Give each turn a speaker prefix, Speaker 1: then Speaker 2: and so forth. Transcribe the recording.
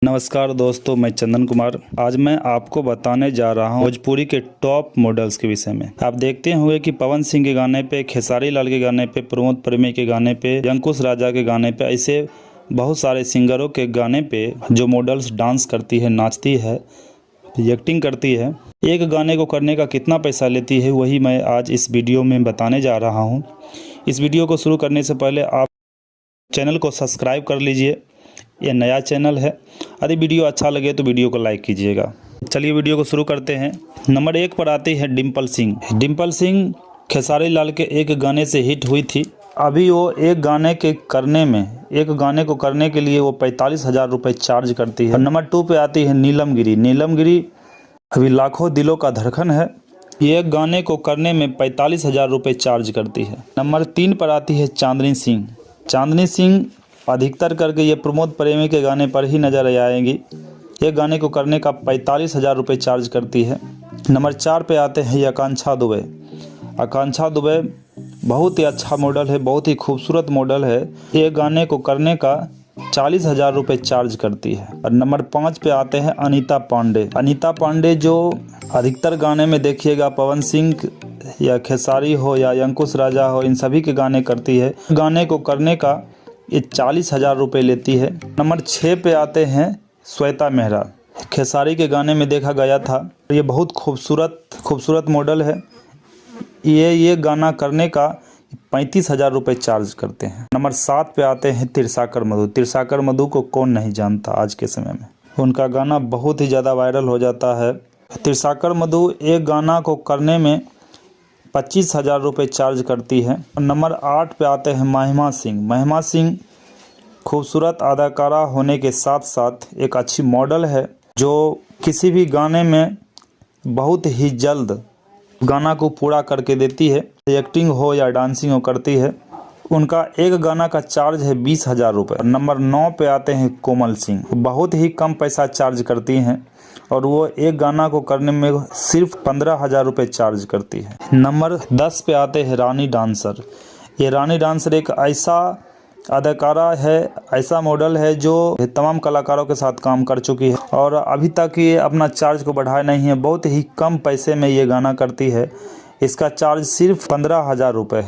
Speaker 1: नमस्कार दोस्तों, मैं चंदन कुमार। आज मैं आपको बताने जा रहा हूँ भोजपुरी के टॉप मॉडल्स के विषय में। आप देखते हुए कि पवन सिंह के गाने पे, खेसारी लाल के गाने पे, प्रमोद प्रेमी के गाने पे, अंकुश राजा के गाने पे, ऐसे बहुत सारे सिंगरों के गाने पे जो मॉडल्स डांस करती है, नाचती है, एक्टिंग करती है। एक गाने को करने का कितना पैसा लेती है, वही मैं आज इस वीडियो में बताने जा रहा हूँ। इस वीडियो को शुरू करने से पहले आप चैनल को सब्सक्राइब कर लीजिए, ये नया चैनल है। यदि वीडियो अच्छा लगे तो वीडियो को लाइक कीजिएगा। चलिए वीडियो को शुरू करते हैं। नंबर 1 पर आती है डिम्पल सिंह। डिम्पल सिंह खेसारी लाल के एक गाने से हिट हुई थी। अभी वो एक गाने को करने के लिए वो 45,000 रुपये चार्ज करती है। नंबर 2 पे आती है नीलम गिरी। नीलम गिरी अभी लाखों दिलों का धड़कन है। ये गाने को करने में 45,000 रुपये चार्ज करती है। नंबर 3 पर आती है चांदनी सिंह। चांदनी सिंह अधिकतर करके ये प्रमोद प्रेमी के गाने पर ही नज़र आएंगी। ये गाने को करने का 45,000 रुपये चार्ज करती है। नंबर 4 पे आते हैं आकांक्षा दुबे। आकांक्षा दुबे बहुत ही अच्छा मॉडल है, बहुत ही खूबसूरत मॉडल है। ये गाने को करने का 40,000 रुपये चार्ज करती है। और नंबर 5 पे आते हैं अनीता पांडे। अनीता पांडे जो अधिकतर गाने में देखिएगा पवन सिंह या खेसारी हो या अंकुश राजा हो, इन सभी के गाने करती है। गाने को करने का ये 40,000 रुपये लेती है। नंबर 6 पे आते हैं श्वेता मेहरा। खेसारी के गाने में देखा गया था। ये बहुत खूबसूरत मॉडल है। ये गाना करने का 35,000 रुपये चार्ज करते हैं। नंबर 7 पे आते हैं तिरसाकर मधु। तिरसाकर मधु को कौन नहीं जानता आज के समय में। उनका गाना बहुत ही ज़्यादा वायरल हो जाता है। तिरसाकर मधु एक गाना को करने में 25,000 रुपये चार्ज करती है। नंबर 8 पे आते हैं महिमा सिंह। महिमा सिंह खूबसूरत अदाकारा होने के साथ साथ एक अच्छी मॉडल है, जो किसी भी गाने में बहुत ही जल्द गाना को पूरा करके देती है। एक्टिंग हो या डांसिंग हो, करती है। उनका एक गाना का चार्ज है 20,000 रुपये। नंबर 9 पे आते हैं कोमल सिंह। बहुत ही कम पैसा चार्ज करती हैं और वो एक गाना को करने में सिर्फ 15,000 रुपये चार्ज करती है। नंबर 10 पे आते हैं रानी डांसर। ये रानी डांसर एक ऐसा अदाकारा है, ऐसा मॉडल है जो तमाम कलाकारों के साथ काम कर चुकी है और अभी तक ये अपना चार्ज को बढ़ाया नहीं है। बहुत ही कम पैसे में ये गाना करती है। इसका चार्ज सिर्फ 15,000 रुपये है।